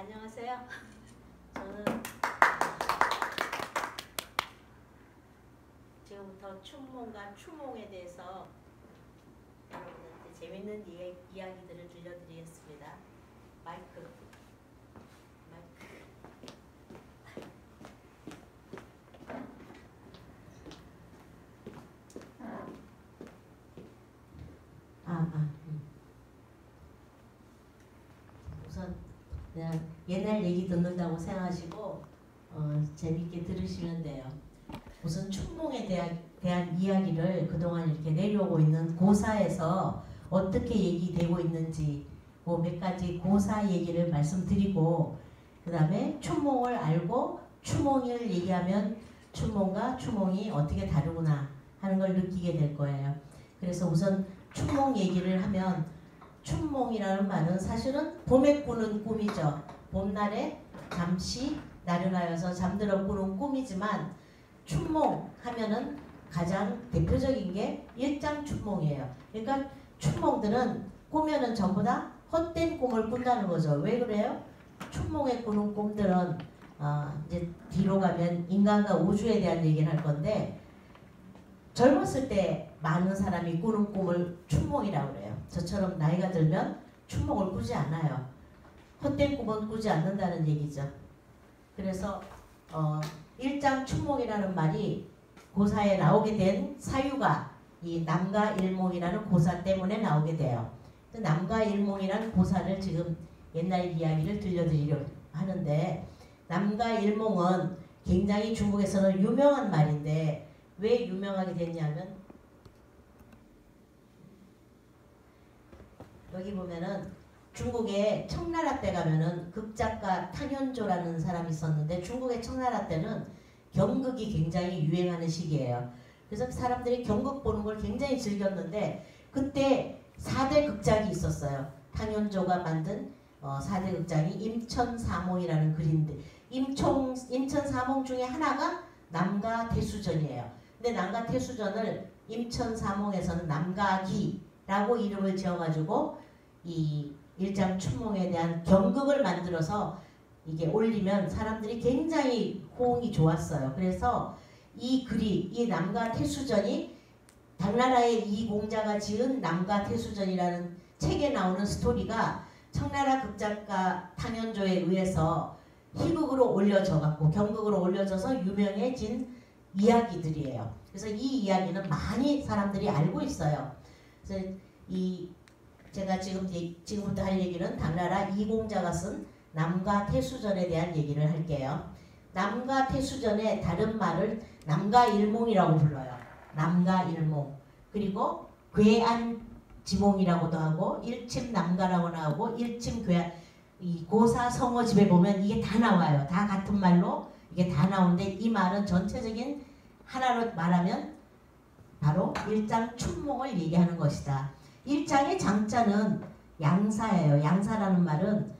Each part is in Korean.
안녕하세요. 저는 지금부터 춘몽과 추몽에 대해서 여러분한테 재밌는 이야기들을 들려드리겠습니다. 마이크. 우선 그냥 옛날 얘기 듣는다고 생각하시고 재밌게 들으시면 돼요. 우선 춘몽에 대한 이야기를 그동안 이렇게 내려오고 있는 고사에서 어떻게 얘기되고 있는지 몇 가지 고사 얘기를 말씀드리고, 그 다음에 춘몽을 알고 추몽을 얘기하면 춘몽과 추몽이 어떻게 다르구나 하는 걸 느끼게 될 거예요. 그래서 우선 춘몽 얘기를 하면, 춘몽이라는 말은 사실은 봄에 꾸는 꿈이죠. 봄날에 잠시 나른하여서 잠들어 꾸는 꿈이지만, 춘몽 하면은 가장 대표적인 게 일장춘몽이에요. 그러니까 춘몽들은 꾸면은 전부 다 헛된 꿈을 꾼다는 거죠. 왜 그래요? 춘몽에 꾸는 꿈들은 이제 뒤로 가면 인간과 우주에 대한 얘기를 할 건데, 젊었을 때 많은 사람이 꾸는 꿈을 춘몽이라고 그래요. 저처럼 나이가 들면 춘몽을 꾸지 않아요. 헛된 꿈은 꾸지 않는다는 얘기죠. 그래서 일장춘몽이라는 말이 고사에 나오게 된 사유가 이 남가일몽이라는 고사 때문에 나오게 돼요. 그 남가일몽이라는 고사를 지금 옛날 이야기를 들려드리려고 하는데, 남가일몽은 굉장히 중국에서는 유명한 말인데, 왜 유명하게 됐냐면, 여기 보면은 중국의 청나라 때 가면은 극작가 탕현조라는 사람이 있었는데, 중국의 청나라 때는 경극이 굉장히 유행하는 시기예요. 그래서 사람들이 경극 보는 걸 굉장히 즐겼는데, 그때 4대 극작이 있었어요. 탕현조가 만든 4대 극작이 임천사몽이라는 글인데, 임천사몽 중에 하나가 남가대수전이에요. 근데 남가대수전을 임천사몽에서는 남가기라고 이름을 지어가지고 이 일장춘몽에 대한 경극을 만들어서 이게 올리면 사람들이 굉장히 호응이 좋았어요. 그래서 이 글이, 이 남가태수전이 당나라의 이공자가 지은 남가태수전이라는 책에 나오는 스토리가 청나라 극작가 탕현조에 의해서 희극으로 올려져 갖고 경극으로 올려져서 유명해진 이야기들이에요. 그래서 이 이야기는 많이 사람들이 알고 있어요. 그래서 제가 지금부터 할 얘기는 당나라 이공자가 쓴 남가태수전에 대한 얘기를 할게요. 남가태수전의 다른 말을 남가일몽이라고 불러요. 남가일몽. 그리고 괴안지몽이라고도 하고, 일침남가라고도 하고, 일침괴안. 이 고사 성어집에 보면 이게 다 나와요. 다 같은 말로 이게 다 나오는데, 이 말은 전체적인 하나로 말하면 바로 일장춘몽을 얘기하는 것이다. 일장의 장자는 양사예요. 양사라는 말은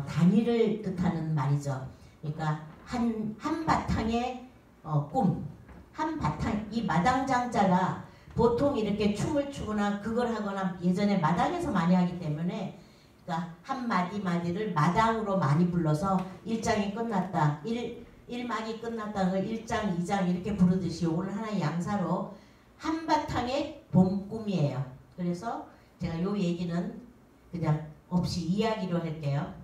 단위를 뜻하는 말이죠. 그러니까 한바탕의 꿈, 한바탕, 이 마당장자가 보통 이렇게 춤을 추거나 극을 하거나 예전에 마당에서 많이 하기 때문에, 그러니까 한 마디마디를 마당으로 많이 불러서 일장이 끝났다, 1막이 끝났다는 걸 1장, 2장 이렇게 부르듯이 오늘 하나의 양사로 한바탕의 봄 꿈이에요. 그래서 제가 요 얘기는 그냥 없이 이야기로 할게요.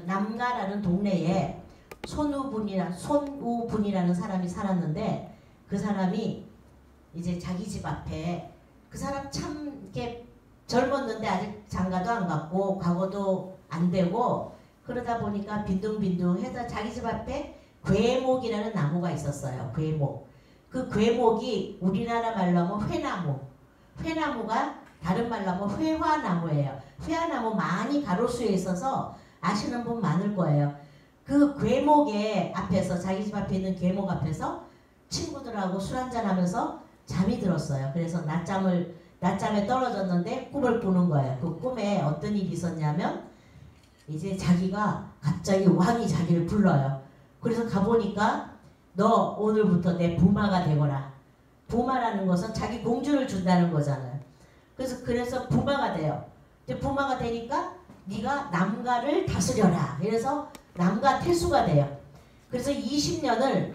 남가라는 동네에 손우분이라는 사람이 살았는데, 그 사람이 이제 자기 집 앞에, 그 사람 참 이렇게 젊었는데 아직 장가도 안 갔고 과거도 안 되고 그러다 보니까 빈둥빈둥해서 자기 집 앞에 괴목이라는 나무가 있었어요. 괴목. 그 괴목이 우리나라 말로 하면 회나무. 회나무가 다른 말로 하면 회화나무예요. 회화나무 많이 가로수에 있어서 아시는 분 많을 거예요. 그 괴목의 앞에서, 자기 집 앞에 있는 괴목 앞에서 친구들하고 술 한잔 하면서 잠이 들었어요. 그래서 낮잠에 떨어졌는데 꿈을 꾸는 거예요. 그 꿈에 어떤 일이 있었냐면, 이제 자기가 갑자기 왕이 자기를 불러요. 그래서 가보니까 너 오늘부터 내 부마가 되거라. 부마라는 것은 자기 공주를 준다는 거잖아요. 그래서 부마가 돼요. 이제 부마가 되니까 네가 남가를 다스려라. 그래서 남가 태수가 돼요. 그래서 20년을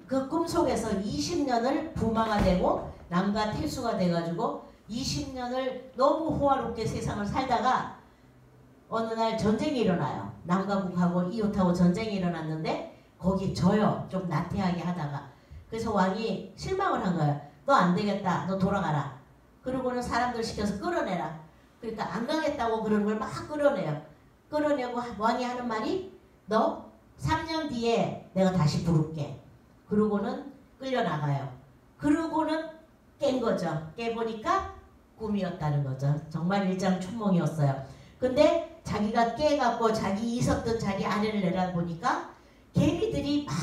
그 꿈속에서 20년을 부마가 되고 남가 태수가 돼가지고 20년을 너무 호화롭게 세상을 살다가 어느 날 전쟁이 일어나요. 남가국하고 이웃하고 전쟁이 일어났는데 거기 져요. 좀 나태하게 하다가. 그래서 왕이 실망을 한 거예요. 너 안 되겠다. 너 돌아가라. 그러고는 사람들 시켜서 끌어내라. 그러니까 안 가겠다고 그런 걸 막 끌어내요. 끌어내고 왕이 하는 말이 너 3년 뒤에 내가 다시 부를게. 그러고는 끌려나가요. 그러고는 깬 거죠. 깨보니까 꿈이었다는 거죠. 정말 일장춘몽이었어요. 근데 자기가 깨갖고 자기 있었던 자리 아래를 내려보니까 개미들이 막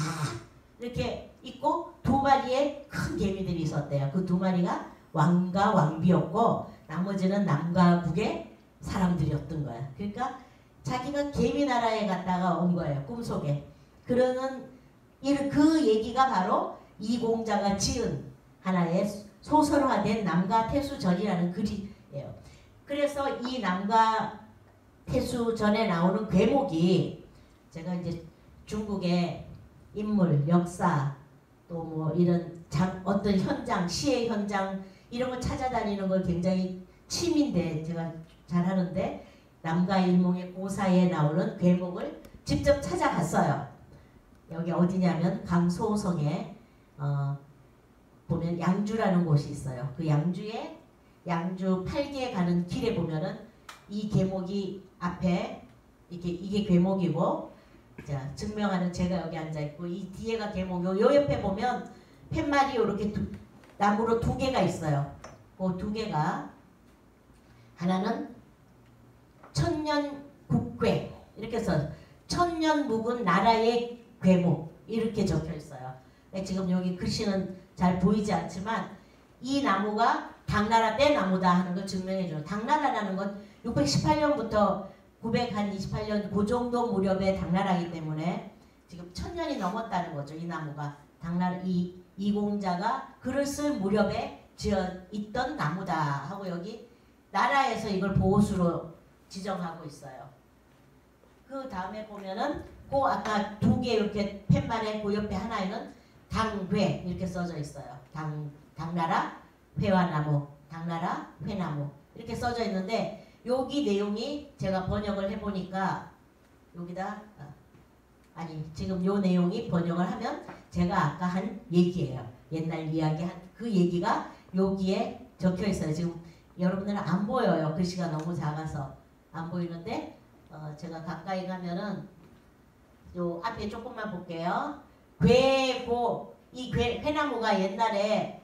이렇게 있고 2마리의 큰 개미들이 있었대요. 그 2마리가 왕과 왕비였고 나머지는 남가국의 사람들이었던 거야. 그러니까 자기가 개미 나라에 갔다가 온 거예요. 꿈속에. 그러는 그 얘기가 바로 이공자가 지은 하나의 소설화된 남가태수전이라는 글이에요. 그래서 이 남가태수전에 나오는 괴목이 제가 이제 중국의 인물, 역사 또 뭐 이런 어떤 현장, 시의 현장 이런 걸 찾아다니는 걸 굉장히 취미인데 제가 잘 하는데 남가일몽의 고사에 나오는 괴목을 직접 찾아갔어요. 여기 어디냐면 강소성에 보면 양주라는 곳이 있어요. 그 양주에 양주 8개 가는 길에 보면은 이 괴목이 앞에 이게 괴목이고 자 증명하는 제가 여기 앉아 있고 이 뒤에가 괴목이고 요 옆에 보면 팻말이 이렇게 나무로 2개가 있어요. 그 2개가 하나는 천년국괴 이렇게 써 천년 묵은 나라의 괴목 이렇게 적혀 있어요. 지금 여기 글씨는 잘 보이지 않지만 이 나무가 당나라 때 나무다 하는 걸 증명해줘요. 당나라라는 건 618년부터 928년 그 정도 무렵의 당나라이기 때문에 지금 1000년이 넘었다는 거죠. 이 나무가 당나라 이공자가 글을 쓸 무렵에 지어 있던 나무다 하고 여기 나라에서 이걸 보호수로 지정하고 있어요. 그 다음에 보면은 그 아까 2개 이렇게 팻말에 그 옆에 하나에는 당괴 이렇게 써져 있어요. 당나라 회화나무, 당나라 회나무 이렇게 써져 있는데 여기 내용이 제가 번역을 해보니까 여기다 아니 지금 요 내용이 번역을 하면 제가 아까 한 얘기예요. 옛날 이야기 한 그 얘기가 여기에 적혀 있어요. 지금 여러분들은 안 보여요. 글씨가 너무 작아서 안 보이는데 제가 가까이 가면은 요 앞에 조금만 볼게요. 괴고 이 회나무가 옛날에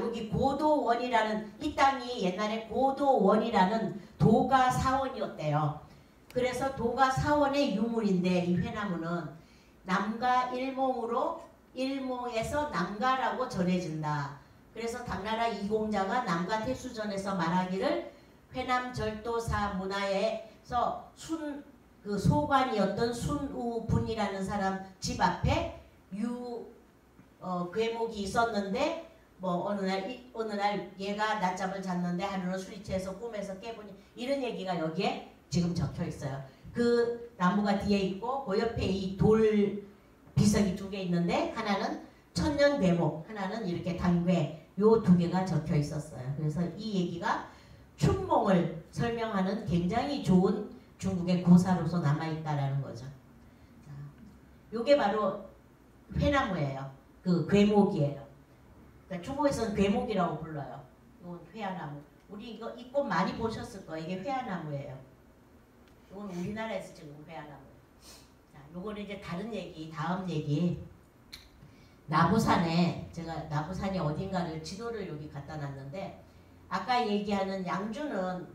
여기 고도원이라는 이 땅이 옛날에 고도원이라는 도가 사원이었대요. 그래서 도가 사원의 유물인데 이 회나무는 남가 일몽에서 남가라고 전해진다. 그래서 당나라 이공자가 남가태수전에서 말하기를 회남절도사 문화에서 그 소관이었던 순우분이라는 사람 집 앞에 괴목이 있었는데 뭐 어느 날 얘가 낮잠을 잤는데 하루는 술이 취해서 꿈에서 깨보니 이런 얘기가 여기에 지금 적혀 있어요. 그 나무가 뒤에 있고 그 옆에 이 돌 비석이 2개 있는데 하나는 천년 괴목, 하나는 이렇게 당괴 요 2개가 적혀 있었어요. 그래서 이 얘기가 춘몽을 설명하는 굉장히 좋은 중국의 고사로서 남아있다라는 거죠. 자, 요게 바로 회나무예요. 그 괴목이에요. 그러니까 중국에서는 괴목이라고 불러요. 이건 회화나무. 우리 이 꽃 많이 보셨을 거예요. 이게 회화나무예요. 이건 우리나라에서 지금 회화나무. 자, 요거는 이제 다른 얘기, 다음 얘기. 나부산에 제가 나부산이 어딘가를 지도를 여기 갖다 놨는데 아까 얘기하는 양주는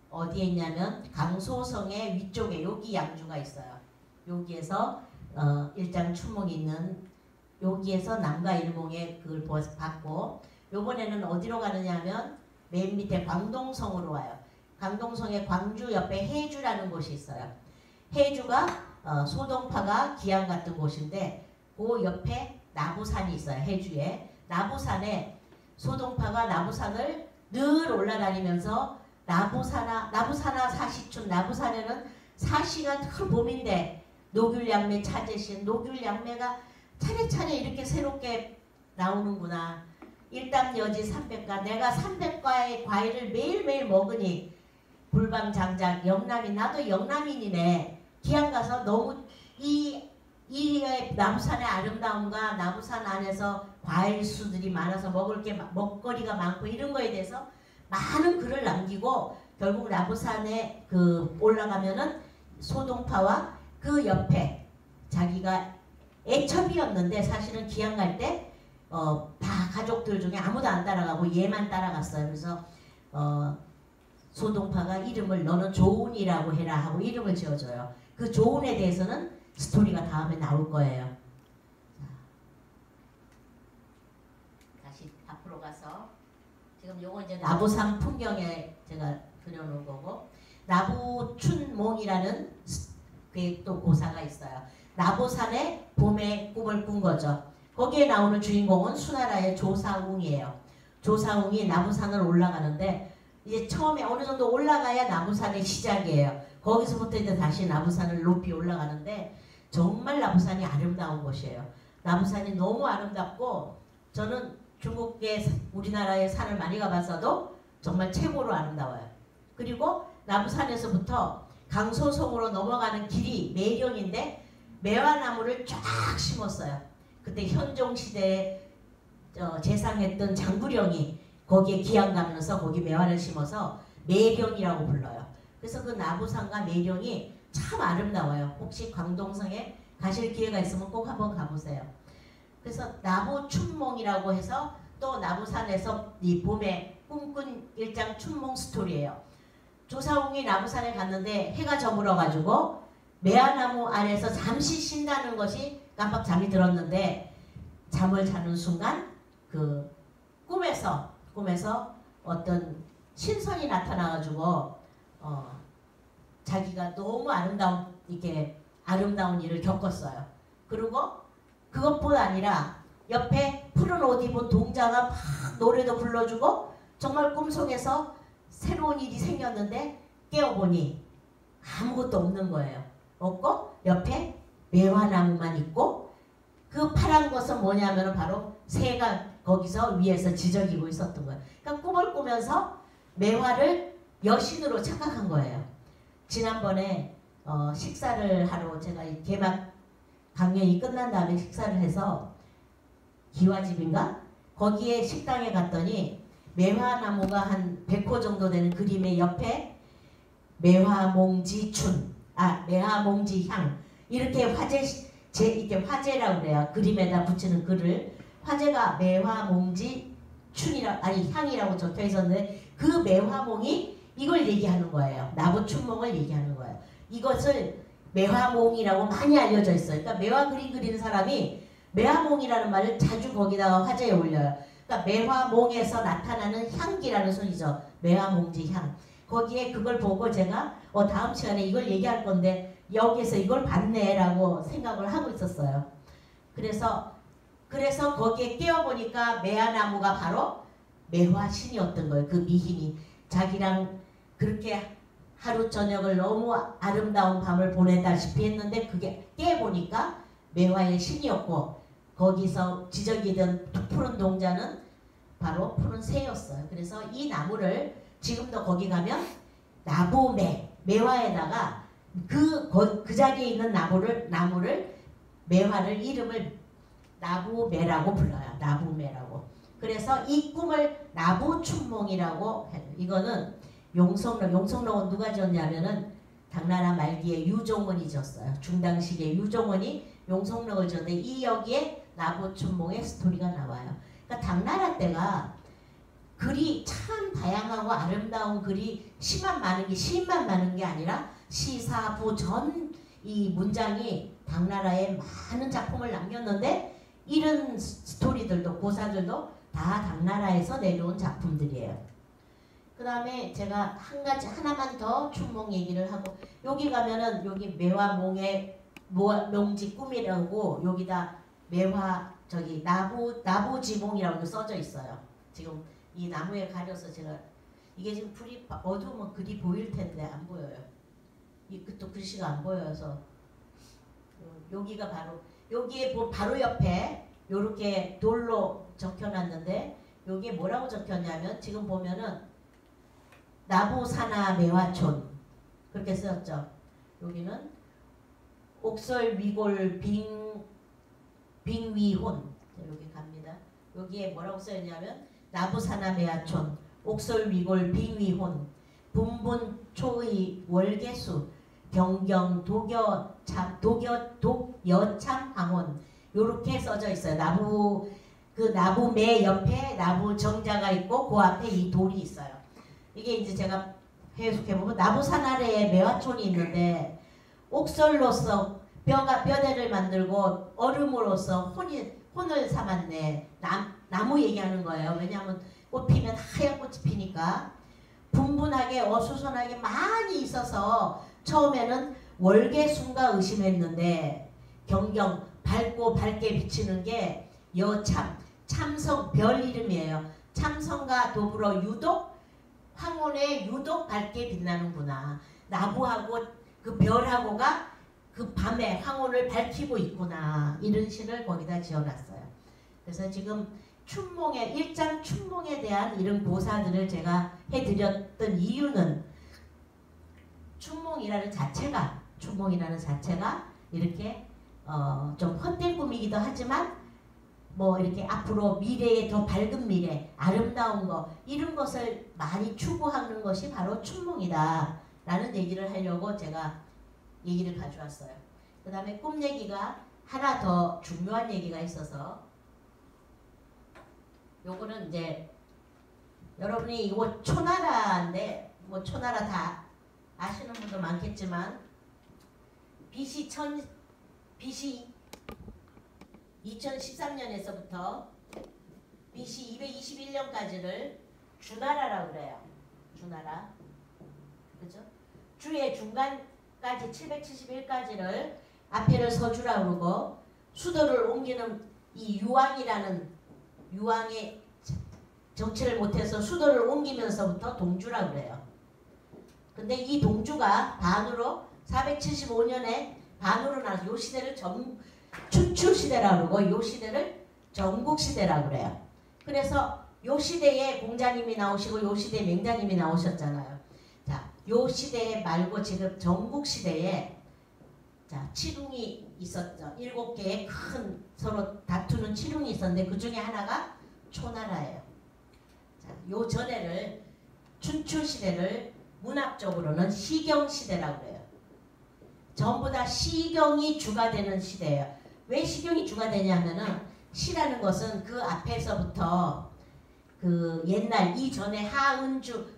어디에 있냐면 강소성의 위쪽에 여기 양주가 있어요. 여기에서 일장춘몽이 있는 여기에서 남가일몽의 그걸 받고 요번에는 어디로 가느냐 하면 맨 밑에 광동성으로 와요. 광동성의 광주 옆에 해주라는 곳이 있어요. 해주가 소동파가 기양 같은 곳인데 그 옆에 나부산이 있어요. 해주에. 나부산에 소동파가 나부산을 늘 올라다니면서 나부사나 사시춘. 나부사녀는 사시가 큰 봄인데 노귤양매 차제신. 노귤양매가 차례차례 이렇게 새롭게 나오는구나. 일담여지 300가. 내가 300과의 과일을 매일매일 먹으니 불방장작 영남인. 나도 영남인이네. 기양 가서 너무 이 나부산의 아름다움과 나부산 안에서 과일 수들이 많아서 먹거리가 많고 이런 거에 대해서 많은 글을 남기고 결국 나부산에 올라가면은 소동파와 그 옆에 자기가 애첩이었는데 사실은 기양 갈 때 다 가족들 중에 아무도 안 따라가고 얘만 따라갔어요. 그래서 소동파가 이름을 너는 조운이라고 해라 하고 이름을 지어줘요. 그 조운에 대해서는 스토리가 다음에 나올 거예요. 자, 다시 앞으로 가서 지금 요거 이제 나부산 풍경에 제가 그려놓은 거고, 나부춘몽이라는 또 고사가 있어요. 나부산의 봄의 꿈을 꾼 거죠. 거기에 나오는 주인공은 수나라의 조사웅이에요. 조사웅이 나부산을 올라가는데 이제 처음에 어느 정도 올라가야 나부산의 시작이에요. 거기서부터 이제 다시 나부산을 높이 올라가는데 정말 나부산이 아름다운 곳이에요. 나부산이 너무 아름답고 저는 중국의 우리나라의 산을 많이 가봤어도 정말 최고로 아름다워요. 그리고 나부산에서부터 강소송으로 넘어가는 길이 매령인데 매화나무를 쫙 심었어요. 그때 현종시대에 재상했던 장구령이 거기에 기양 가면서 거기 매화를 심어서 매령이라고 불러요. 그래서 그 나부산과 매령이 참 아름다워요. 혹시 광동성에 가실 기회가 있으면 꼭 한번 가보세요. 그래서 나부춘몽이라고 해서 또 나부산에서 이 봄에 꿈꾼 일장 춘몽 스토리예요. 조사웅이 나부산에 갔는데 해가 저물어가지고 매화나무 아래서 잠시 쉰다는 것이 깜빡 잠이 들었는데 잠을 자는 순간 그 꿈에서 어떤 신선이 나타나가지고 자기가 너무 아름다운 일을 겪었어요. 그리고 그것뿐 아니라 옆에 푸른 옷 입은 동자가 막 노래도 불러주고 정말 꿈속에서 새로운 일이 생겼는데 깨어보니 아무것도 없는 거예요. 없고 옆에 매화나무만 있고 그 파란 것은 뭐냐면 바로 새가 거기서 위에서 지저귀고 있었던 거예요. 그러니까 꿈을 꾸면서 매화를 여신으로 착각한 거예요. 지난번에 식사를 하러 제가 개막 강연이 끝난 다음에 식사를 해서 기와집인가? 거기에 식당에 갔더니 매화나무가 한 100호 정도 되는 그림의 옆에 매화몽지춘, 매화몽지향 이렇게 이렇게 화제라고 그래요. 그림에다 붙이는 글을 화제가 향이라고 적혀 있었는데 그 매화몽이 이걸 얘기하는 거예요. 나부춘몽을 얘기하는 거예요. 이것을 매화몽이라고 많이 알려져 있어요. 그러니까 매화 그림 그리는 사람이 매화몽이라는 말을 자주 거기다가 화제에 올려요. 그러니까 매화몽에서 나타나는 향기라는 소리죠. 매화몽지향. 거기에 그걸 보고 제가 다음 시간에 이걸 얘기할 건데 여기서 이걸 봤네라고 생각을 하고 있었어요. 그래서 거기에 깨어보니까 매화나무가 바로 매화신이었던 거예요. 그 미hin이 자기랑 그렇게 하루 저녁을 너무 아름다운 밤을 보내다시피 했는데 그게 깨보니까 매화의 신이었고 거기서 지저귀던 푸른 동자는 바로 푸른 새였어요. 그래서 이 나무를 지금도 거기 가면 매화에다가 그 자리에 있는 나무를 매화를 이름을 나부매라고 불러요. 나부매라고. 그래서 이 꿈을 나부춘몽이라고 해요. 이거는 용성록은 누가 지었냐면은 당나라 말기에 유종원이 지었어요. 중당시기에 유종원이 용성록을 지었는데 이 여기에 나부춘몽의 스토리가 나와요. 그러니까 당나라 때가 글이 참 다양하고 아름다운 글이 시만 많은 게 아니라 시사부 전 이 문장이 당나라에 많은 작품을 남겼는데 이런 스토리들도 고사들도 다 당나라에서 내려온 작품들이에요. 그 다음에 제가 하나만 더 춘몽 얘기를 하고 여기 가면은 여기 매화몽의 몽지 꿈이라고 여기다 매화 나부지몽이라고 써져 있어요. 지금 이 나무에 가려서 제가 이게 지금 불이 어두우면 글이 보일 텐데 안 보여요. 또 글씨가 안 보여서 여기가 바로 여기에 바로 옆에 요렇게 돌로 적혀놨는데 여기에 뭐라고 적혔냐면 지금 보면은 나부사나 매화촌 그렇게 썼죠. 여기는 옥설위골 빙위혼 여기 갑니다. 여기에 뭐라고 써있냐면 나부사나 매화촌 옥설위골 빙위혼 분분초의 월계수 경경 독여참 항원 요렇게 써져 있어요. 나부매 옆에 나부 정자가 있고 그 앞에 이 돌이 있어요. 이게 이제 제가 해석해보면 나부산 아래에 매화촌이 있는데 옥설로서 뼈대를 만들고 얼음으로서 혼을 삼았네. 나무 얘기하는 거예요. 왜냐하면 꽃 피면 하얀 꽃이 피니까 분분하게 어수선하게 많이 있어서 처음에는 월계순가 의심했는데 경경 밝고 밝게 비치는 게 여참 참성 별 이름이에요. 참성과 더불어 유독 황혼에 유독 밝게 빛나는구나. 나부하고 그 별하고가 그 밤에 황혼을 밝히고 있구나. 이런 시를 거기다 지어놨어요. 그래서 지금 춘몽에 일장 춘몽에 대한 이런 고사들을 제가 해드렸던 이유는 춘몽이라는 자체가 이렇게 좀 헛된 꿈이기도 하지만 뭐 이렇게 앞으로 미래에 더 밝은 미래, 아름다운 거 이런 것을 많이 추구하는 것이 바로 춘몽이다 라는 얘기를 하려고 제가 얘기를 가져왔어요. 그 다음에 꿈 얘기가 하나 더 중요한 얘기가 있어서 요거는 이제 여러분이 이거 초나라인데 뭐 초나라 다 아시는 분도 많겠지만 BC 2013년에서부터 BC 221년까지를 주나라라고 그래요. 주나라. 그죠? 주의 중간까지 771까지를 앞에를 서주라고 그러고 수도를 옮기는 이 유왕의 정치를 못해서 수도를 옮기면서부터 동주라고 그래요. 근데 이 동주가 반으로 475년에 반으로 나서 요 시대를 춘추시대라고 그러고 요 시대를 전국시대라고 그래요. 그래서 요 시대에 공자님이 나오시고 요 시대에 맹자님이 나오셨잖아요. 자, 요 시대에 말고 지금 전국시대에 자, 칠웅이 있었죠. 7개의 큰 서로 다투는 칠웅이 있었는데 그 중에 하나가 초나라예요. 자, 요 전에를 춘추시대를 문학적으로는 시경시대라고 해요. 전부 다 시경이 주가 되는 시대예요. 왜 시경이 주가 되냐면은 시라는 것은 그 앞에서부터 그 옛날 이전에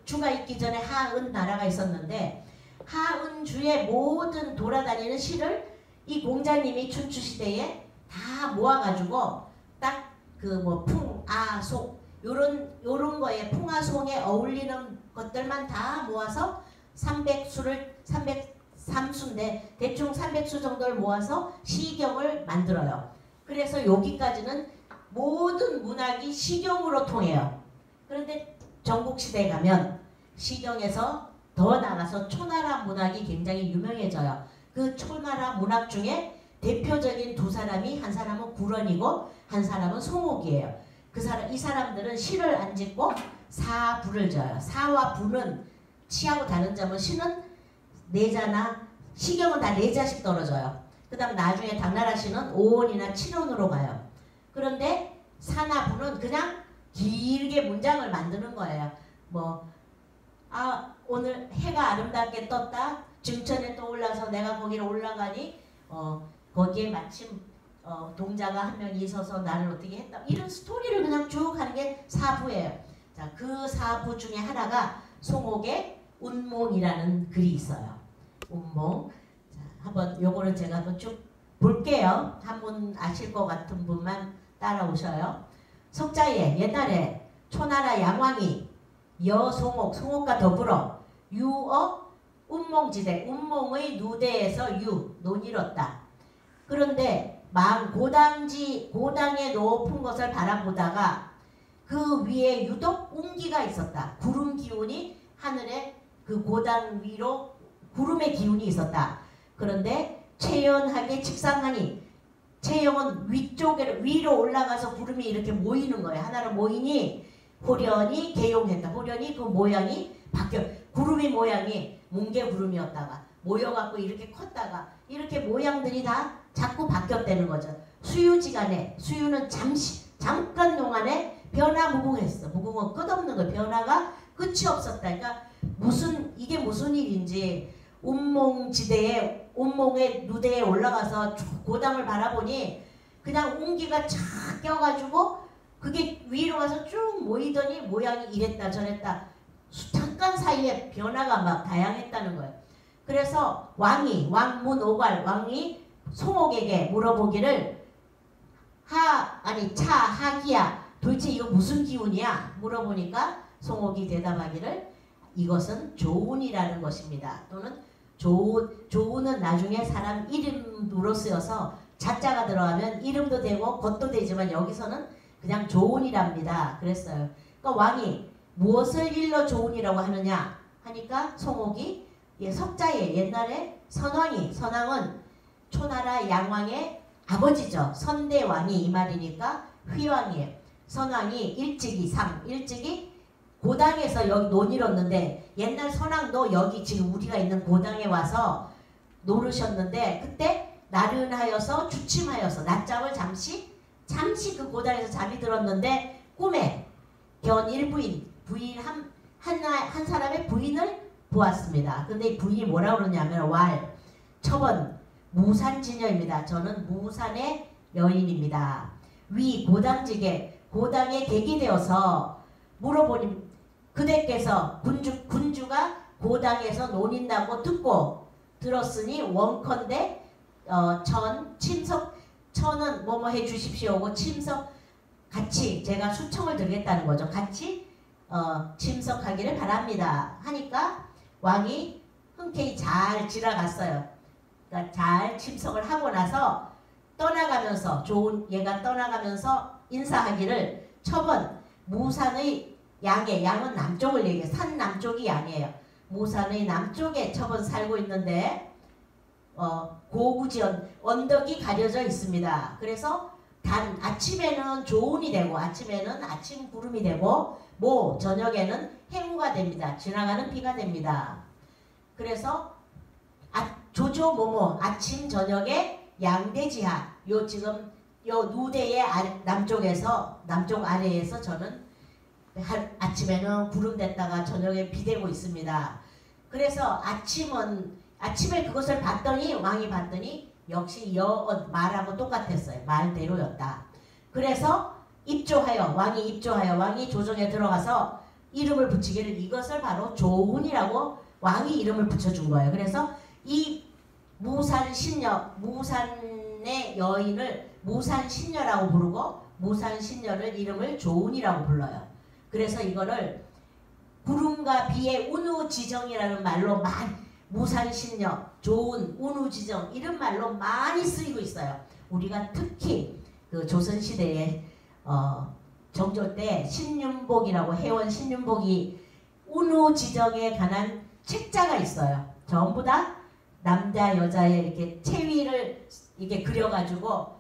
주가 있기 전에 하은 나라가 있었는데 하은주의 모든 돌아다니는 시를 이 공자님이 춘추시대에 다 모아가지고 딱 그 뭐 풍아속 요런 거에 풍아송에 어울리는 것들만 다 모아서 303수인데 대충 300수 정도를 모아서 시경을 만들어요. 그래서 여기까지는 모든 문학이 시경으로 통해요. 그런데 전국시대에 가면 시경에서 더 나가서 초나라 문학이 굉장히 유명해져요. 그 초나라 문학 중에 대표적인 두 사람이 한 사람은 구런이고 한 사람은 송옥이에요. 이 사람들은 시를 안 짓고 사부를 져요. 사와 부는 시하고 다른 점은 시는 네자나 시경은 다 네자씩 떨어져요. 그 다음 나중에 당나라 시는 5원이나 7원으로 가요. 그런데 사나 부는 그냥 길게 문장을 만드는 거예요. 오늘 해가 아름답게 떴다. 증천에 떠올라서 내가 거기를 올라가니 거기에 마침 동자가 한 명 있어서 나를 어떻게 했다. 이런 스토리를 그냥 쭉 하는 게 사부예요. 자, 그 사부 중에 하나가 송옥의 운몽이라는 글이 있어요. 운몽. 자, 한번 요거를 제가 한번 쭉 볼게요. 한 분 아실 것 같은 분만 따라오셔요. 석자에 옛날에 초나라 양왕이 여송옥, 송옥과 더불어 유어 운몽지대, 운몽의 누대에서 논이뤘다. 그런데 고당의 높은 것을 바라보다가 그 그 위에 유독 운기가 있었다. 구름 기운이 하늘에 그 고단 위로 구름의 기운이 있었다. 그런데 채연하게 직상하니 채영은 위로 올라가서 구름이 이렇게 모이는 거예요. 하나로 모이니 호련히 개용했다. 호련히 그 모양이 바뀌어. 구름의 모양이 뭉게 구름이었다가 모여갖고 이렇게 컸다가 이렇게 모양들이 다 자꾸 바뀌었다는 거죠. 수유지간에 수유는 잠깐 동안에 변화무궁했어. 무궁은 끝없는 거. 변화가 끝이 없었다. 그러니까 이게 무슨 일인지 운몽의 누대에 올라가서 고당을 바라보니 그냥 운기가 착 껴가지고 그게 위로 가서 쭉 모이더니 모양이 이랬다 저랬다 잠깐 사이에 변화가 막 다양했다는 거예요. 그래서 왕문오괄 왕이 송옥에게 물어보기를 하기야 도대체 이거 무슨 기운이야 물어보니까 송옥이 대답하기를 이것은 조운이라는 것입니다. 또는 조운은 나중에 사람 이름으로 쓰여서 자자가 들어가면 이름도 되고 것도 되지만 여기서는 그냥 조운이랍니다. 그랬어요. 그러니까 왕이 무엇을 일러 조운이라고 하느냐 하니까 송옥이 석자에 옛날에 선왕은 초나라 양왕의 아버지죠. 선대왕이 이 말이니까 휘왕이에요. 선왕이 일찍이 고당에서 여기 논이뤘는데 옛날 선왕도 여기 지금 우리가 있는 고당에 와서 노르셨는데 그때 나른하여서 주침하여서 낮잠을 잠시 그 고당에서 잠이 들었는데 꿈에 견일부인 한 사람의 부인을 보았습니다. 근데 이 부인이 뭐라고 그러냐면 첩은 무산지녀입니다. 저는 무산의 여인입니다. 위 고당에 객이 되어서 물어보니 그대께서 군주가 고당에서 논인다고 들었으니 원컨대 천은 뭐뭐 해주십시오고 침석 같이 제가 수청을 드리겠다는 거죠. 같이 침석하기를 바랍니다. 하니까 왕이 흔쾌히 잘 지나갔어요. 그러니까 잘 침석을 하고 나서 얘가 떠나가면서 인사하기를 첩은 무산의 양은 남쪽을 얘기해요. 산 남쪽이 양이에요. 무산의 남쪽에 첩은 살고 있는데 고구지연 언덕이 가려져 있습니다. 그래서 아침에는 조운이 되고 아침에는 아침 구름이 되고 저녁에는 해무가 됩니다. 지나가는 비가 됩니다. 그래서 조조모모 아침 저녁에 양대지하 지금 누대의 남쪽 아래에서 저는 아침에는 구름 됐다가 저녁에 비 되고 있습니다. 그래서 아침에 그것을 왕이 봤더니 역시 말하고 똑같았어요. 말대로였다. 그래서 왕이 조정에 들어가서 이름을 붙이기를 이것을 바로 조운이라고 왕이 이름을 붙여준 거예요. 그래서 이 무산의 여인을 무산신녀라고 부르고 무산신녀를 이름을 조운이라고 불러요. 그래서 이거를 구름과 비의 운우지정이라는 말로 무산신녀, 조운, 운우지정 이런 말로 많이 쓰이고 있어요. 우리가 특히 그 조선시대에 정조 때 신윤복이라고 해원 신윤복이 운우지정에 관한 책자가 있어요. 전부 다 남자 여자의 이렇게 체위를 이렇게 그려가지고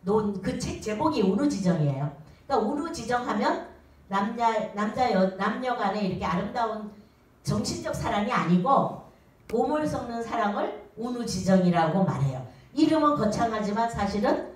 놓은 그 책 제목이 운우지정이에요. 그러니까 운우지정하면 남녀 간에 이렇게 아름다운 정신적 사랑이 아니고 몸을 섞는 사랑을 운우지정이라고 말해요. 이름은 거창하지만 사실은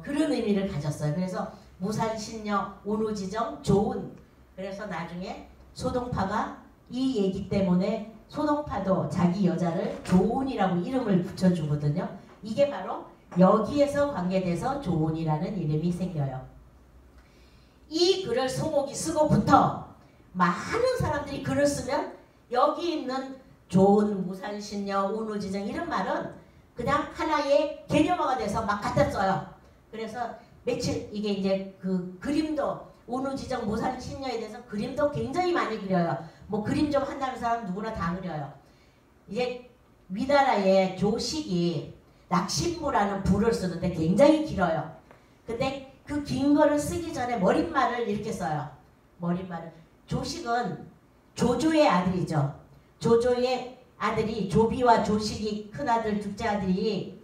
그런 의미를 가졌어요. 그래서 무산신녀, 운우지정, 조운. 그래서 나중에 소동파가 이 얘기 때문에 소동파도 자기 여자를 조운이라고 이름을 붙여주거든요. 이게 바로 여기에서 관계돼서 조운이라는 이름이 생겨요. 이 글을 송옥이 쓰고부터 많은 사람들이 글을 쓰면 여기 있는 조운, 무산신녀, 운우지정 이런 말은 그냥 하나의 개념화가 돼서 막 갖다 써요. 그래서 이게 이제 그 그림도 운우지정, 무산신녀에 대해서 그림도 굉장히 많이 그려요. 그림 좀 한다는 사람 누구나 다 그려요. 이제 위나라의 조식이 낙심부라는 부를 쓰는데 굉장히 길어요. 근데 그 긴 거를 쓰기 전에 머릿말을 이렇게 써요. 머릿말을. 조식은 조조의 아들이죠. 조조의 아들이 조비와 조식이 큰아들 둘째 아들이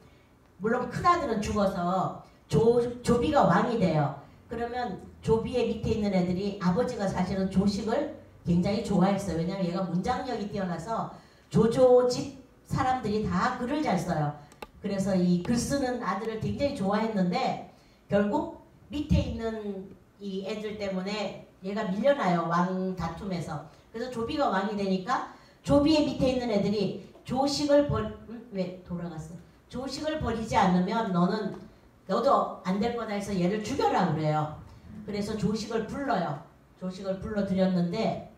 물론 큰아들은 죽어서 조비가 왕이 돼요. 그러면 조비의 밑에 있는 애들이 아버지가 사실은 조식을 굉장히 좋아했어요. 왜냐하면 얘가 문장력이 뛰어나서 조조 집 사람들이 다 글을 잘 써요. 그래서 이 글 쓰는 아들을 굉장히 좋아했는데 결국 밑에 있는 이 애들 때문에 얘가 밀려나요. 왕 다툼에서. 그래서 조비가 왕이 되니까 조비의 밑에 있는 애들이 조식을 왜 돌아갔어? 조식을 버리지 않으면 너도 안 될 거다 해서 얘를 죽여라 그래요. 그래서 조식을 불러요. 조식을 불러들였는데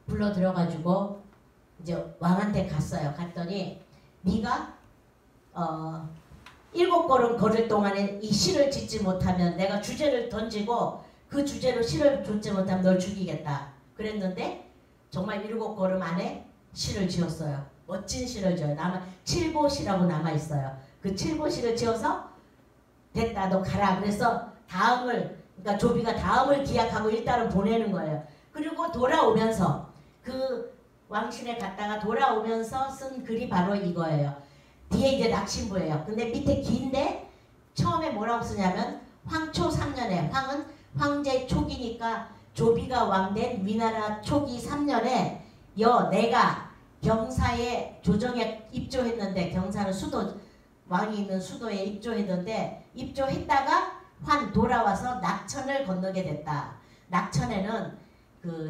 불러들여가지고 이제 왕한테 갔어요. 갔더니 네가 7걸음 걸을 동안에 이 시를 짓지 못하면 내가 주제를 던지고 그 주제로 시를 줬지 못하면 널 죽이겠다. 그랬는데 정말 7걸음 안에 시를 지었어요. 멋진 시를 지어요. 칠보시라고 남아있어요. 그 칠보시를 지어서 됐다 너 가라. 그래서 그러니까 조비가 다음을 기약하고 일단은 보내는 거예요. 그리고 돌아오면서 그 왕실에 갔다가 돌아오면서 쓴 글이 바로 이거예요. 뒤에 이제 낙신부예요. 근데 밑에 긴데 처음에 뭐라고 쓰냐면 황초 3년에 황은 황제 초기니까 조비가 왕된 위나라 초기 3년에 내가 경사에 조정에 입조했는데 경사는 수도 왕이 있는 수도에 입조했는데 입조했다가 돌아와서 낙천을 건너게 됐다. 낙천에는 그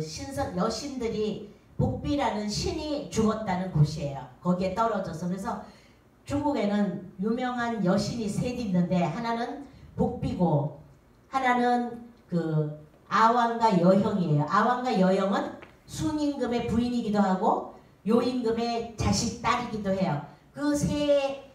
여신들이 복비라는 신이 죽었다는 곳이에요. 거기에 떨어져서. 그래서 중국에는 유명한 여신이 셋 있는데 하나는 복비고 하나는 그 아왕과 여형이에요. 아왕과 여형은 순임금의 부인이기도 하고 요임금의 자식 딸이기도 해요. 그 세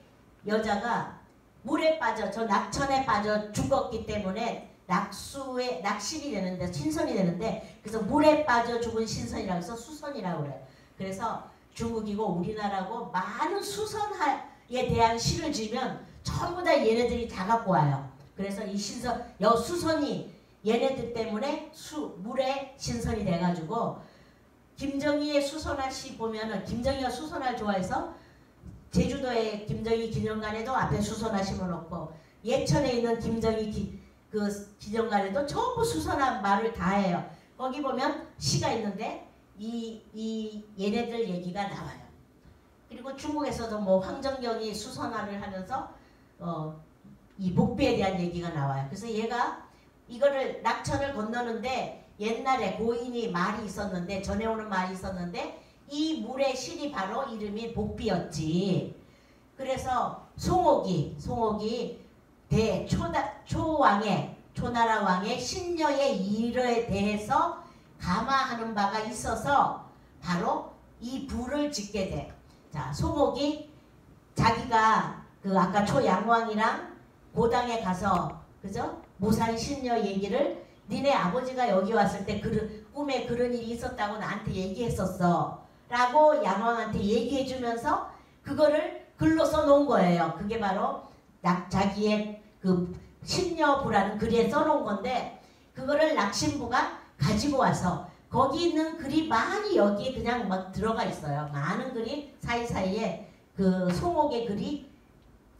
여자가 물에 빠져 저 낙천에 빠져 죽었기 때문에 낙신이 되는데 신선이 되는데 그래서 물에 빠져 죽은 신선이라고 해서 수선이라고 그래요. 그래서 중국이고 우리나라고 많은 수선에 대한 시를 지으면 전부 다 얘네들이 다 갖고 와요. 그래서 이 수선이 얘네들 때문에 물에 신선이 돼가지고 김정희의 수선화 시 보면은 김정희가 수선화를 좋아해서 제주도의 김정희 기념관에도 앞에 수선화 심어놓고 예천에 있는 김정희 그 기념관에도 전부 수선화 말을 다 해요. 거기 보면 시가 있는데 얘네들 얘기가 나와요. 그리고 중국에서도 뭐 황정경이 수선화를 하면서 이 복비에 대한 얘기가 나와요. 그래서 얘가 이거를 낙천을 건너는데 옛날에 고인이 말이 있었는데 전해오는 말이 있었는데 이 물의 신이 바로 이름이 복비였지. 그래서 송옥이 초나라 왕의 신녀의 일에 대해서 감화하는 바가 있어서 바로 이 부를 짓게 돼. 자, 송옥이 자기가 그 아까 초양왕이랑 고당에 가서 그죠? 무산 신녀 얘기를 니네 아버지가 여기 왔을 때 꿈에 그런 일이 있었다고 나한테 얘기했었어 라고 양왕한테 얘기해주면서 그거를 글로 써놓은 거예요. 그게 바로 자기의 그 신녀부라는 글에 써놓은 건데 그거를 낙신부가 가지고 와서 거기 있는 글이 많이 여기에 그냥 막 들어가 있어요. 많은 글이 사이사이에 그 송옥의 글이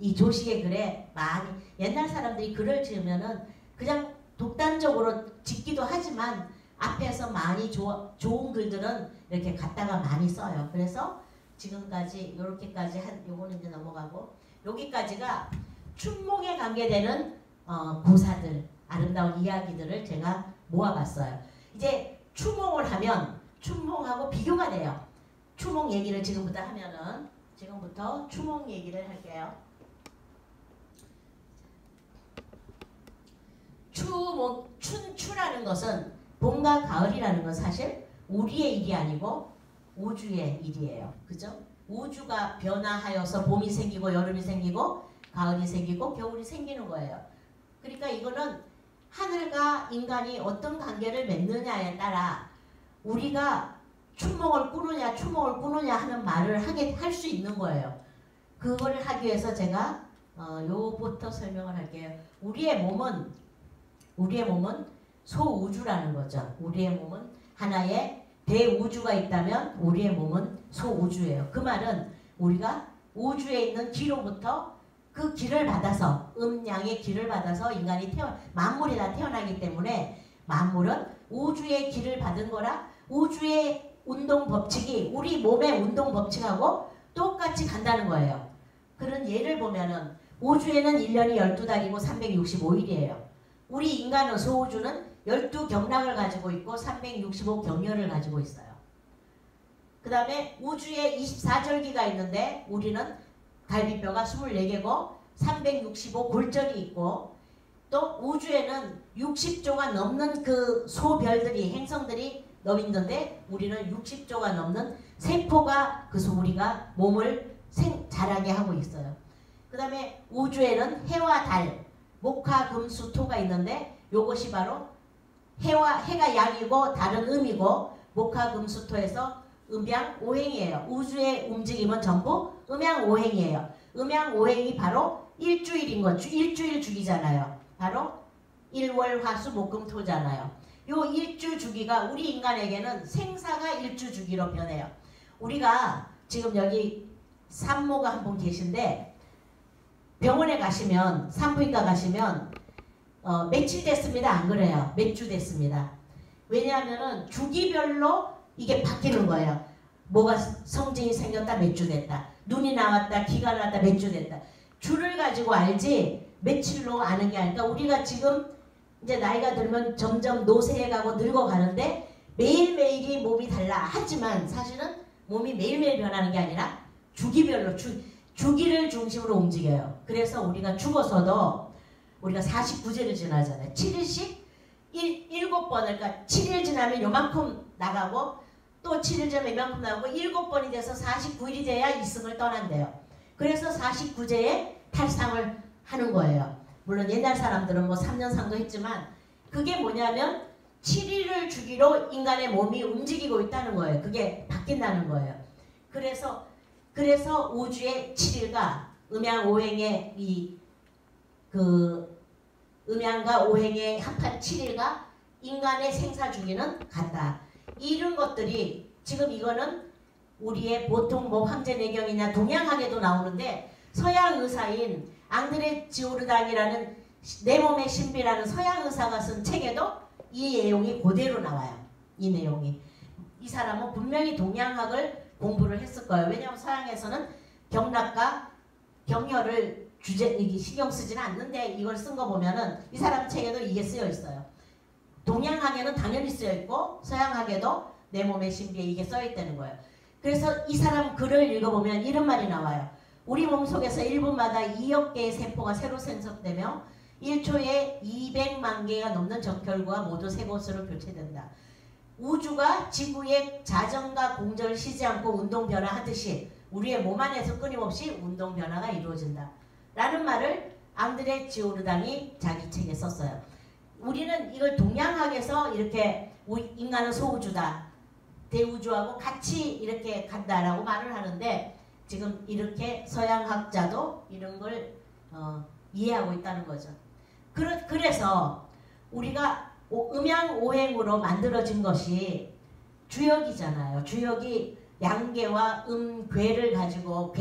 이 조식의 글에 많이 옛날 사람들이 글을 지으면은 그냥 독단적으로 짓기도 하지만 앞에서 많이 좋은 글들은 이렇게 갖다가 많이 써요. 그래서 지금까지 요렇게까지 요거는 이제 넘어가고 여기까지가 춘몽에 관계되는 고사들 아름다운 이야기들을 제가 모아봤어요. 이제 추몽을 하면 춘몽하고 비교가 돼요. 추몽 얘기를 지금부터 하면은 지금부터 추몽 얘기를 할게요. 춘추라는 것은 봄과 가을이라는 건 사실 우리의 일이 아니고 우주의 일이에요. 그죠? 우주가 변화하여서 봄이 생기고 여름이 생기고 가을이 생기고 겨울이 생기는 거예요. 그러니까 이거는 하늘과 인간이 어떤 관계를 맺느냐에 따라 우리가 춘몽을 꾸느냐 하는 말을 할 수 있는 거예요. 그거를 하기 위해서 제가 요부터 설명을 할게요. 우리의 몸은 소우주라는 거죠. 우리의 몸은 하나의 대우주가 있다면 우리의 몸은 소우주예요. 그 말은 우리가 우주에 있는 기로부터 그 기를 받아서 음양의 기를 받아서 인간이 만물이 다 태어나기 때문에 만물은 우주의 기를 받은 거라 우주의 운동 법칙이 우리 몸의 운동 법칙하고 똑같이 간다는 거예요. 그런 예를 보면은 우주에는 1년이 12달이고 365일이에요. 우리 인간은 소우주는 12경락을 가지고 있고 365경혈을 가지고 있어요. 그 다음에 우주에 24절기가 있는데 우리는 갈비뼈가 24개고 365골절이 있고 또 우주에는 60조가 넘는 그 소별들이 행성들이 있는데 우리는 60조가 넘는 세포가 우리가 몸을 자라게 하고 있어요. 그 다음에 우주에는 해와 달, 목화, 금, 수, 토가 있는데 요것이 바로 해가 양이고 달은 음이고 목화, 금, 수, 토에서 음양오행이에요. 우주의 움직임은 전부 음양오행이에요. 음양오행이 바로 일주일인 거, 일주일 주기잖아요. 바로 일월, 화수, 목, 금, 토잖아요. 요 일주 주기가 우리 인간에게는 생사가 일주 주기로 변해요. 우리가 지금 여기 산모가 한 분 계신데 병원에 가시면 산부인과 가시면 며칠 됐습니다. 안 그래요. 몇 주 됐습니다. 왜냐하면은 주기별로 이게 바뀌는 거예요. 뭐가 성징이 생겼다 몇 주 됐다. 눈이 나왔다 기가 났다 몇 주 됐다. 주를 가지고 알지 며칠로 아는 게 아니라 우리가 지금 이제 나이가 들면 점점 노쇠해가고 늙어가는데 매일매일이 몸이 달라 하지만 사실은 몸이 매일매일 변하는 게 아니라 주기별로 주기를 중심으로 움직여요. 그래서 우리가 죽어서도 우리가 49제를 지나잖아요. 7일씩 7번을 그러니까 7일 지나면 요만큼 나가고 또 7일 지나면 이만큼 나가고 7번이 돼서 49일이 돼야 이승을 떠난대요. 그래서 49제에 탈상을 하는 거예요. 물론 옛날 사람들은 뭐 3년상도 했지만 그게 뭐냐면 7일을 주기로 인간의 몸이 움직이고 있다는 거예요. 그게 바뀐다는 거예요. 그래서 우주의 7일과 음양오행의 음양과 오행의 합한 7일과 인간의 생사 주기는 같다. 이런 것들이 지금 이거는 우리의 보통 뭐 황제내경이나 동양학에도 나오는데 서양 의사인 앙드레 지오르단이라는 내 몸의 신비라는 서양 의사가 쓴 책에도 이 내용이 그대로 나와요. 이 내용이. 이 사람은 분명히 동양학을 공부를 했을 거예요. 왜냐하면 서양에서는 경락과 경혈을 신경 쓰지는 않는데 이걸 쓴 거 보면은 이 사람 책에도 이게 쓰여 있어요. 동양학에는 당연히 쓰여 있고 서양학에도 내 몸의 신비에 이게 써 있다는 거예요. 그래서 이 사람 글을 읽어보면 이런 말이 나와요. 우리 몸속에서 1분마다 2억 개의 세포가 새로 생성되며 1초에 200만 개가 넘는 적혈구가 모두 새 곳으로 교체된다. 우주가 지구의 자전과 공전을 쉬지 않고 운동 변화하듯이 우리의 몸 안에서 끊임없이 운동 변화가 이루어진다. 라는 말을 앙드레 지오르단이 자기 책에 썼어요. 우리는 이걸 동양학에서 이렇게 인간은 소우주다. 대우주하고 같이 이렇게 간다라고 말을 하는데 지금 이렇게 서양학자도 이런 걸 이해하고 있다는 거죠. 그래서 우리가 음양오행으로 만들어진 것이 주역이잖아요. 주역이 양괴와 괴를 가지고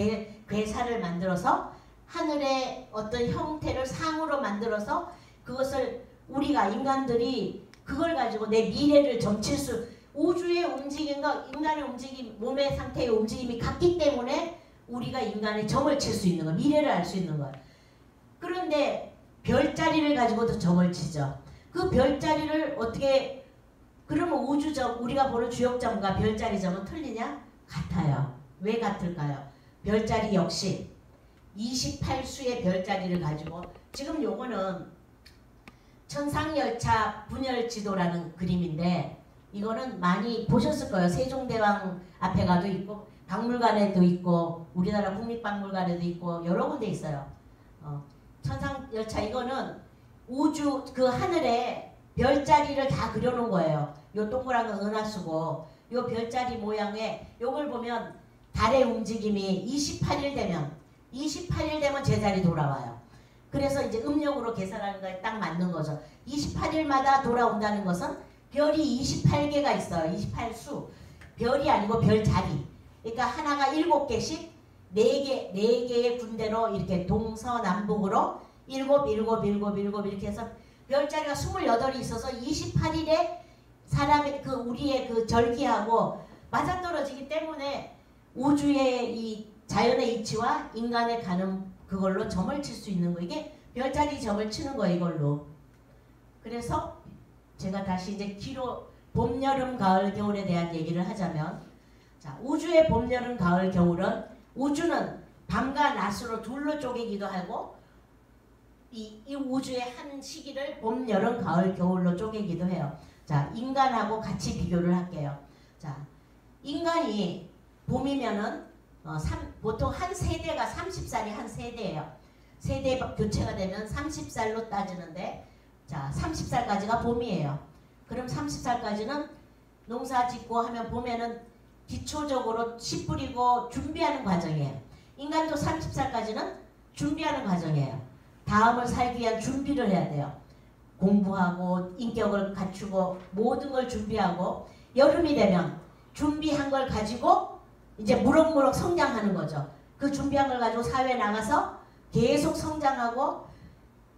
괴사를 만들어서 하늘의 어떤 형태를 상으로 만들어서 그것을 우리가 인간들이 그걸 가지고 내 미래를 점칠 우주의 움직임과 인간의 움직임, 몸의 상태의 움직임이 같기 때문에 우리가 인간의 점을 칠 수 있는 거예요. 미래를 알 수 있는 거예요. 그런데 별자리를 가지고도 점을 치죠. 그 별자리를 어떻게 그러면 우주점, 우리가 보는 주역점과 별자리 점은 틀리냐? 같아요. 왜 같을까요? 별자리 역시 28수의 별자리를 가지고 지금 요거는 천상열차 분열지도라는 그림인데 이거는 많이 보셨을 거예요. 세종대왕 앞에 가도 있고 박물관에도 있고 우리나라 국립박물관에도 있고 여러 군데 있어요. 천상열차 이거는 우주 그 하늘에 별자리를 다 그려놓은 거예요. 요 동그란 건 은하수고 요 별자리 모양의 요걸 보면 달의 움직임이 28일 되면 28일 되면 제자리 돌아와요. 그래서 이제 음력으로 계산하는 거에 딱 맞는 거죠. 28일마다 돌아온다는 것은 별이 28개가 있어요. 28수. 별이 아니고 별자리. 그러니까 하나가 7개씩 4개의 군대로 이렇게 동서남북으로 7 이렇게 해서 별자리가 28이 있어서 28일에 사람의 우리의 그 절기하고 맞아떨어지기 때문에 우주의 이 자연의 이치와 인간의 가는 그걸로 점을 칠 수 있는 거. 이게 별자리 점을 치는 거예요, 이걸로. 그래서 제가 다시 이제 기로 봄, 여름, 가을, 겨울에 대한 얘기를 하자면, 자, 우주의 봄, 여름, 가을, 겨울은 우주는 밤과 낮으로 둘로 쪼개기도 하고 이 우주의 한 시기를 봄, 여름, 가을, 겨울로 쪼개기도 해요. 자, 인간하고 같이 비교를 할게요. 자, 인간이 봄이면은 보통 한 세대가 30살이 한 세대예요. 세대 교체가 되면 30살로 따지는데, 자, 30살까지가 봄이에요. 그럼 30살까지는 농사 짓고 하면 봄에는 기초적으로 씨 뿌리고 준비하는 과정이에요. 인간도 30살까지는 준비하는 과정이에요. 다음을 살기 위한 준비를 해야 돼요. 공부하고 인격을 갖추고 모든 걸 준비하고, 여름이 되면 준비한 걸 가지고 이제 무럭무럭 성장하는 거죠. 그 준비한 걸 가지고 사회에 나가서 계속 성장하고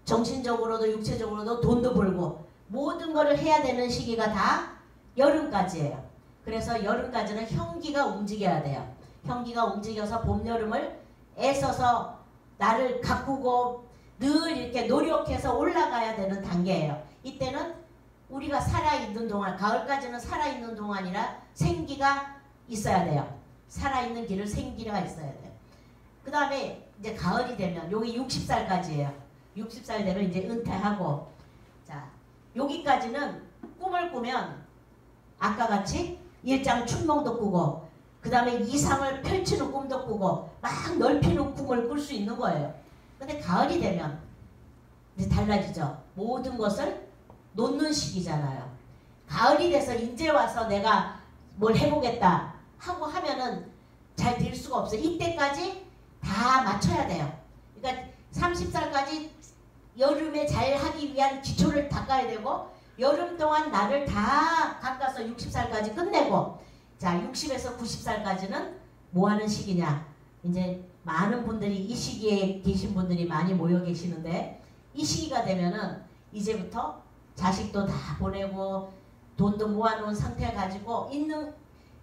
정신적으로도 육체적으로도 돈도 벌고 모든 거를 해야 되는 시기가 다 여름까지예요. 그래서 여름까지는 형기가 움직여야 돼요. 형기가 움직여서 봄, 여름을 애써서 나를 가꾸고 늘 이렇게 노력해서 올라가야 되는 단계예요. 이때는 우리가 살아있는 동안, 가을까지는 살아있는 동안이라 생기가 있어야 돼요. 살아있는 길을 생기가 있어야 돼요. 그 다음에 이제 가을이 되면 여기 60살까지예요. 60살 되면 이제 은퇴하고, 자, 여기까지는 꿈을 꾸면 아까 같이 일장춘몽도 꾸고 그 다음에 이상을 펼치는 꿈도 꾸고 막 넓히는 꿈을 꿀 수 있는 거예요. 근데 가을이 되면 이제 달라지죠. 모든 것을 놓는 시기잖아요. 가을이 돼서 이제 와서 내가 뭘 해보겠다 하고 하면은 잘 될 수가 없어요. 이때까지 다 맞춰야 돼요. 그러니까 30살까지 여름에 잘 하기 위한 기초를 닦아야 되고, 여름 동안 나를 다 깎아서 60살까지 끝내고, 자, 60에서 90살까지는 뭐 하는 시기냐. 이제 많은 분들이 이 시기에 계신 분들이 많이 모여 계시는데, 이 시기가 되면은 이제부터 자식도 다 보내고 돈도 모아놓은 상태 가지고 있는,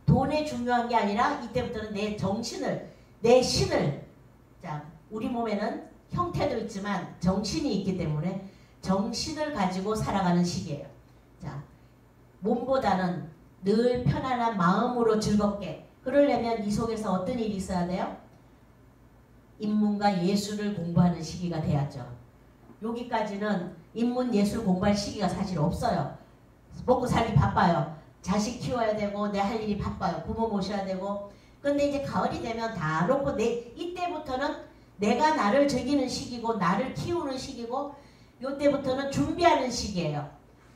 돈에 중요한 게 아니라 이때부터는 내 정신을, 내 신을, 자, 우리 몸에는 형태도 있지만 정신이 있기 때문에 정신을 가지고 살아가는 시기예요. 자, 몸보다는 늘 편안한 마음으로 즐겁게, 그러려면 이 속에서 어떤 일이 있어야 돼요? 인문과 예술을 공부하는 시기가 돼야죠. 여기까지는 인문 예술 공부할 시기가 사실 없어요. 먹고 살기 바빠요. 자식 키워야 되고 내 할 일이 바빠요. 부모 모셔야 되고. 근데 이제 가을이 되면 다 놓고 이때부터는 내가 나를 즐기는 시기고 나를 키우는 시기고, 이때부터는 준비하는 시기예요.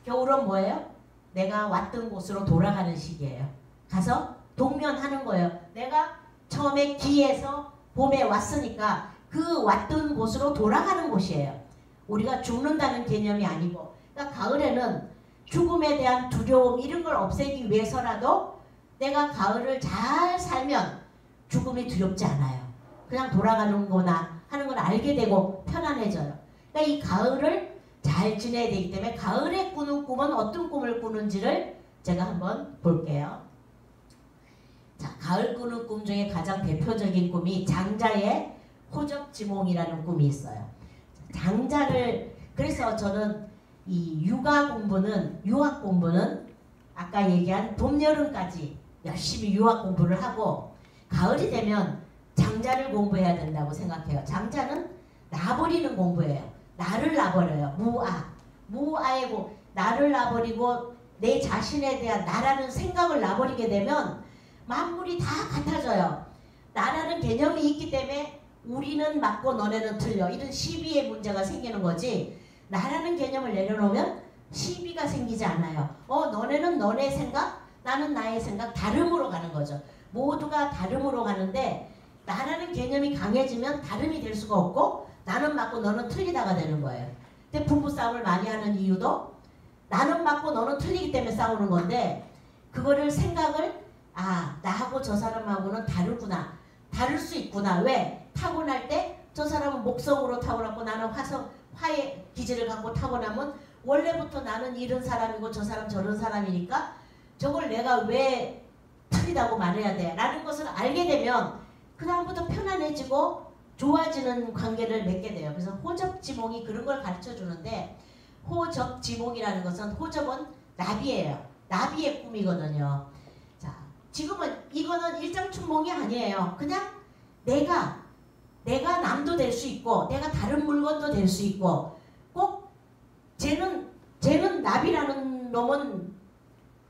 겨울은 뭐예요? 내가 왔던 곳으로 돌아가는 시기예요. 가서 동면하는 거예요. 내가 처음에 기에서 봄에 왔으니까 그 왔던 곳으로 돌아가는 곳이에요. 우리가 죽는다는 개념이 아니고, 그러니까 가을에는 죽음에 대한 두려움 이런 걸 없애기 위해서라도 내가 가을을 잘 살면 죽음이 두렵지 않아요. 그냥 돌아가는 거나 하는 걸 알게 되고 편안해져요. 그러니까 이 가을을 잘 지내야 되기 때문에 가을에 꾸는 꿈은 어떤 꿈을 꾸는지를 제가 한번 볼게요. 자, 가을 꾸는 꿈 중에 가장 대표적인 꿈이 장자의 호접지몽이라는 꿈이 있어요. 장자를, 그래서 저는 이 유학 공부는 아까 얘기한 봄, 여름까지 열심히 유학 공부를 하고, 가을이 되면 장자를 공부해야 된다고 생각해요. 장자는 놔버리는 공부예요. 나를 놔버려요. 무아의 나를 놔버리고 내 자신에 대한 나라는 생각을 놔버리게 되면 만물이 다 같아져요. 나라는 개념이 있기 때문에 우리는 맞고 너네는 틀려, 이런 시비의 문제가 생기는 거지, 나라는 개념을 내려놓으면 시비가 생기지 않아요. 너네는 너네 생각, 나는 나의 생각, 다름으로 가는 거죠. 모두가 다름으로 가는데 나라는 개념이 강해지면 다름이 될 수가 없고 나는 맞고 너는 틀리다가 되는 거예요. 근데 부부싸움을 많이 하는 이유도 나는 맞고 너는 틀리기 때문에 싸우는 건데 그거를 생각을 나하고 저 사람하고는 다르구나. 다를 수 있구나. 왜? 타고날 때 저 사람은 목성으로 타고났고 나는 화의 기질을 갖고 타고나면 원래부터 나는 이런 사람이고 저 사람 저런 사람이니까 저걸 내가 왜 틀리다고 말해야 돼? 라는 것을 알게 되면 그 다음부터 편안해지고 좋아지는 관계를 맺게 돼요. 그래서 호접지몽이 그런 걸 가르쳐 주는데 호접지몽이라는 것은 호접은 나비예요. 나비의 꿈이거든요. 자, 지금은 이거는 일장춘몽이 아니에요. 그냥 내가 남도 될 수 있고 내가 다른 물건도 될 수 있고 꼭 쟤는 나비라는 놈은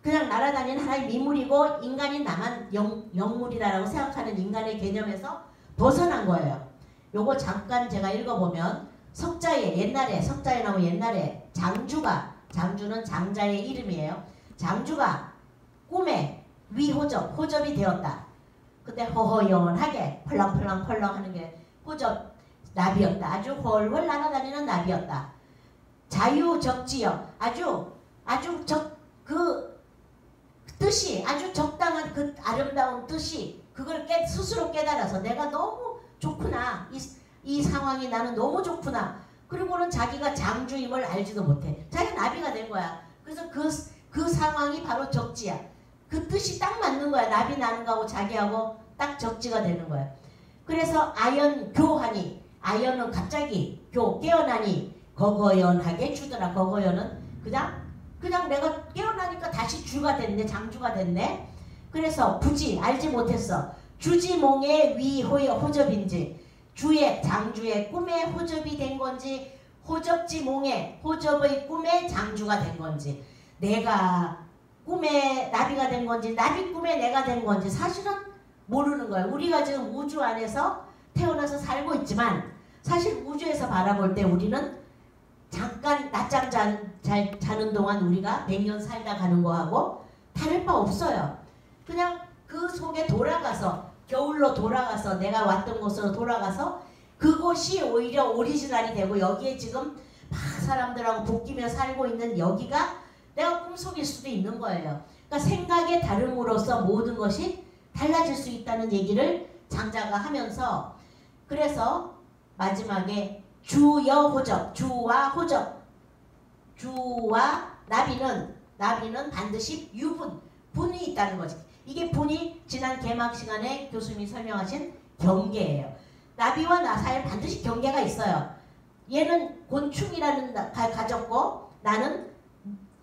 그냥 날아다니는 하나의 미물이고 인간인 나만 영물이다라고 생각하는 인간의 개념에서 벗어난 거예요. 요거 잠깐 제가 읽어보면 석자에 나오면 옛날에 장주는 장자의 이름이에요. 장주가 꿈에 호접이 되었다. 근데 허허연하게 펄렁펄렁 하는 게 호접 나비였다. 아주 훨훨 날아다니는 나비였다. 자유적지여 그 뜻이 아주 적당한 그 아름다운 뜻이 그걸 스스로 깨달아서 내가 너무 좋구나. 이 상황이 나는 너무 좋구나. 그리고는 자기가 장주임을 알지도 못해. 자기가 나비가 된 거야. 그래서 그 상황이 바로 적지야. 그 뜻이 딱 맞는 거야. 나비 나는 거하고 자기하고 딱 적지가 되는 거야. 그래서 아연교하니 아연은 갑자기 깨어나니 거거연하게 주더라. 거거연은 그냥 내가 깨어나니까 다시 주가 됐네. 장주가 됐네. 그래서 부지 알지 못했어. 주지몽의 호접인지 장주의 꿈에 호접이 된 건지 호접지몽의 호접의 꿈에 장주가 된 건지 내가 꿈에 나비가 된 건지 나비 꿈에 내가 된 건지 사실은 모르는 거예요. 우리가 지금 우주 안에서 태어나서 살고 있지만 사실 우주에서 바라볼 때 우리는 잠깐 낮잠 자는 동안 우리가 100년 살다 가는 거하고 다를 바 없어요. 그냥 그 속에 돌아가서 겨울로 돌아가서 내가 왔던 곳으로 돌아가서 그곳이 오히려 오리지널이 되고 여기에 지금 막 사람들하고 볶이며 살고 있는 여기가 내가 꿈속일 수도 있는 거예요. 그러니까 생각의 다름으로써 모든 것이 달라질 수 있다는 얘기를 장자가 하면서 그래서 마지막에 주여호접 주와 나비는 반드시 분이 있다는 거지. 이게 분이 지난 개막 시간에 교수님이 설명하신 경계예요. 나비와 나 사이에 반드시 경계가 있어요. 얘는 곤충이라는 가졌고 나는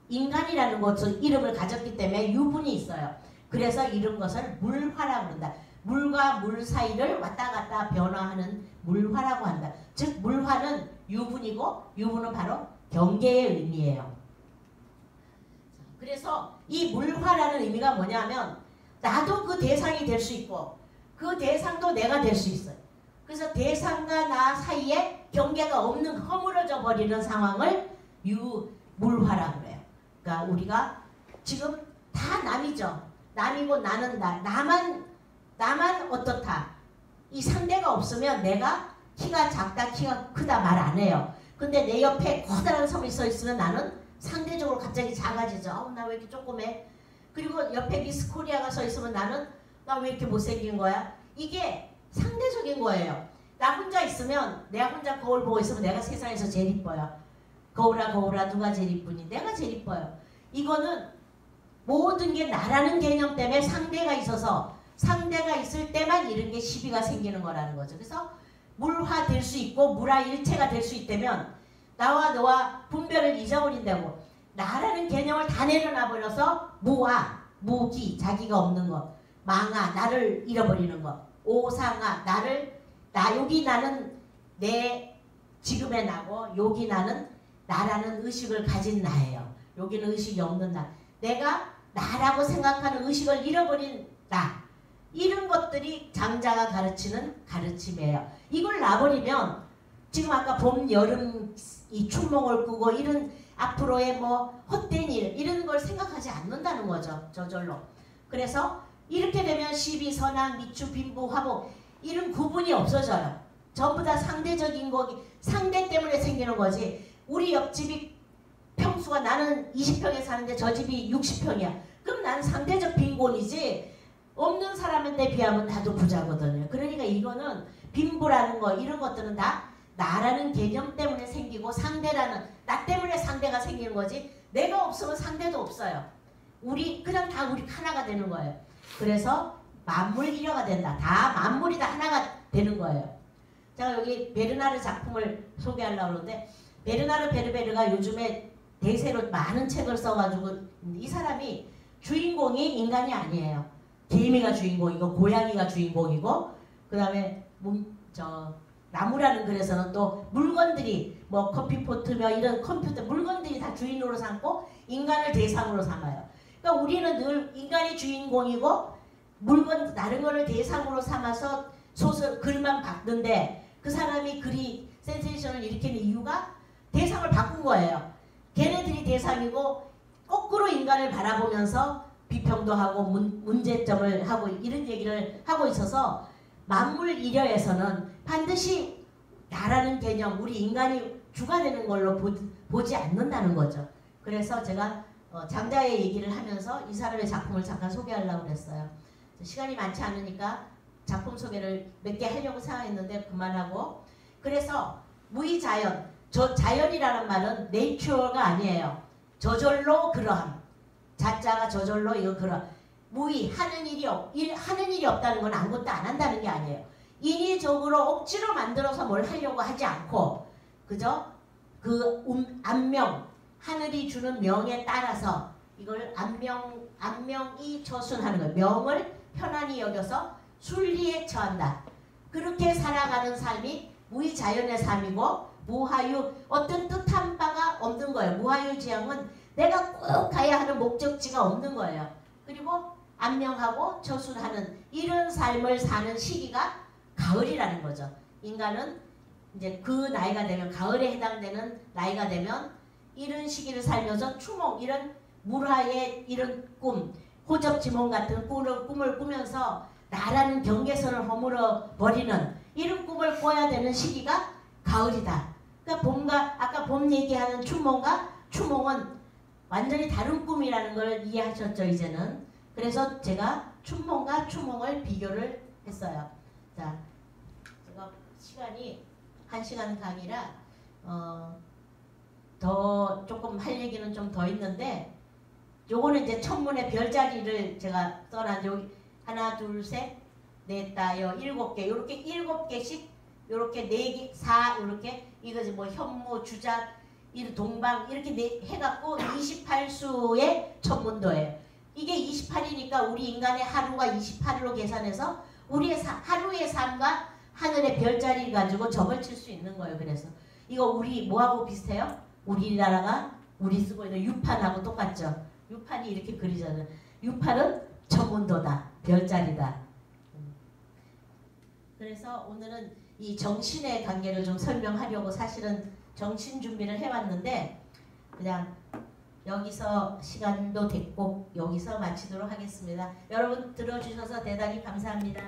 인간이라는 것을 이름을 가졌기 때문에 유분이 있어요. 그래서 이런 것을 물화라고 한다. 물과 물 사이를 왔다 갔다 변화하는 물화라고 한다. 즉 물화는 유분이고 유분은 바로 경계의 의미예요. 그래서 이 물화라는 의미가 뭐냐면 나도 그 대상이 될 수 있고 그 대상도 내가 될 수 있어요. 그래서 대상과 나 사이에 경계가 없는 허물어져 버리는 상황을 물화라고 그래요. 그러니까 우리가 지금 다 남이죠. 남이고 나는 나만 어떻다. 이 상대가 없으면 내가 키가 작다 키가 크다 말 안 해요. 근데 내 옆에 커다란 섬이 서 있으면 나는 상대적으로 갑자기 작아지죠. 나 왜 이렇게 조그매. 그리고 옆에 미스 코리아가 서 있으면 나는 나 왜 이렇게 못생긴 거야. 이게 상대적인 거예요. 나 혼자 있으면 내가 혼자 거울 보고 있으면 내가 세상에서 제일 이뻐요. 거울아 누가 제일 이쁘니? 내가 제일 이뻐요. 이거는 모든 게 나라는 개념 때문에 상대가 있어서 상대가 있을 때만 이런 게 시비가 생기는 거라는 거죠. 그래서 물화 될 수 있고 물화 일체가 될 수 있다면 나와 너와 분별을 잊어버린다고. 나라는 개념을 다 내려놔 버려서 무기 자기가 없는 것, 망아 나를 잃어버리는 것, 오상아 여기 나는 내 지금의 나고 여기 나는 나라는 의식을 가진 나예요. 여기는 의식이 없는 나. 내가 나라고 생각하는 의식을 잃어버린 나. 이런 것들이 장자가 가르치는 가르침이에요. 이걸 놔버리면 지금 아까 봄, 여름 이 춘몽을 꾸고 이런 앞으로의 뭐 헛된 일 이런 걸 생각하지 않는다는 거죠. 저절로. 그래서 이렇게 되면 시비, 선악, 미추, 빈부, 화복 이런 구분이 없어져요. 전부 다 상대적인 거기, 상대 때문에 생기는 거지. 우리 옆집이 평수가 나는 20평에 사는데 저 집이 60평이야. 그럼 나는 상대적 빈곤이지. 없는 사람한테 비하면 나도 부자거든요. 그러니까 이거는 빈부라는 거 이런 것들은 다 나라는 개념 때문에 생기고 상대라는 나 때문에 상대가 생기는 거지. 내가 없으면 상대도 없어요. 우리 그냥 다 우리 하나가 되는 거예요. 그래서 만물일여가 된다. 다 만물이 다 하나가 되는 거예요. 제가 여기 베르나르 작품을 소개하려고 하는데 베르나르 베르베르가 요즘에 대세로 많은 책을 써가지고 이 사람이 주인공이 인간이 아니에요. 개미가 주인공이고 고양이가 주인공이고 그 다음에 나무라는 글에서는 또 물건들이 뭐 커피포트며 이런 컴퓨터 물건들이 다 주인으로 삼고 인간을 대상으로 삼아요. 그러니까 우리는 늘 인간이 주인공이고 물건 다른 거를 대상으로 삼아서 소설 글만 봤는데 그 사람이 글이 센세이션을 일으키는 이유가 대상을 바꾼 거예요. 걔네들이 대상이고 거꾸로 인간을 바라보면서 비평도 하고 문제점을 하고 이런 얘기를 하고 있어서 만물일여에서는 반드시 나라는 개념, 우리 인간이 주가 되는 걸로 보지 않는다는 거죠. 그래서 제가 장자의 얘기를 하면서 이 사람의 작품을 잠깐 소개하려고 그랬어요. 시간이 많지 않으니까 작품 소개를 몇 개 하려고 생각했는데 그만하고 그래서 무의자연, 자연이라는 말은 nature가 아니에요. 저절로 그러함. 자자가 저절로 이거 그러 무의 하는 일이 없다는 건 아무것도 안 한다는 게 아니에요. 인위적으로 억지로 만들어서 뭘 하려고 하지 않고 그저 그 안명 하늘이 주는 명에 따라서 이걸 안명이 처순하는 거예요. 명을 편안히 여겨서 순리에 처한다. 그렇게 살아가는 삶이 무의자연의 삶이고 무하유 어떤 뜻한 바가 없는 거예요. 무하유지향은 내가 꼭 가야 하는 목적지가 없는 거예요. 그리고 안명하고 처순하는 이런 삶을 사는 시기가 가을이라는 거죠. 인간은 이제 그 나이가 되면 가을에 해당되는 나이가 되면 이런 시기를 살면서 추몽 이런 물화의 이런 꿈 호접지몽 같은 꿈을 꾸면서 나라는 경계선을 허물어 버리는 이런 꿈을 꿔야 되는 시기가 가을이다. 그러니까 봄과 아까 봄 얘기하는 추몽은 완전히 다른 꿈이라는 걸 이해하셨죠 이제는. 그래서 제가 춘몽과 추몽을 비교를 했어요. 자, 제가 시간이 1시간 강의라 더 조금 할 얘기는 좀 더 있는데 요거는 이제 천문의 별자리를 제가 써놨는데 여기 하나 둘셋넷 다여 7개 요렇게 7개씩 요렇게 4개 4 요렇게 이거지 뭐 현무 주작 동방 이렇게 해갖고 28수의 천문도예요. 이게 28이니까 우리 인간의 하루가 28일로 계산해서 우리의 하루의 삶과 하늘의 별자리를 가지고 점을 칠 수 있는 거예요. 그래서 이거 우리 뭐하고 비슷해요? 우리나라가 우리 쓰고 있는 유판하고 똑같죠. 유판이 이렇게 그리잖아요. 유판은 천문도다. 별자리다. 그래서 오늘은 이 정신의 관계를 좀 설명하려고 사실은 정신 준비를 해왔는데 그냥 여기서 시간도 됐고 여기서 마치도록 하겠습니다. 여러분 들어주셔서 대단히 감사합니다.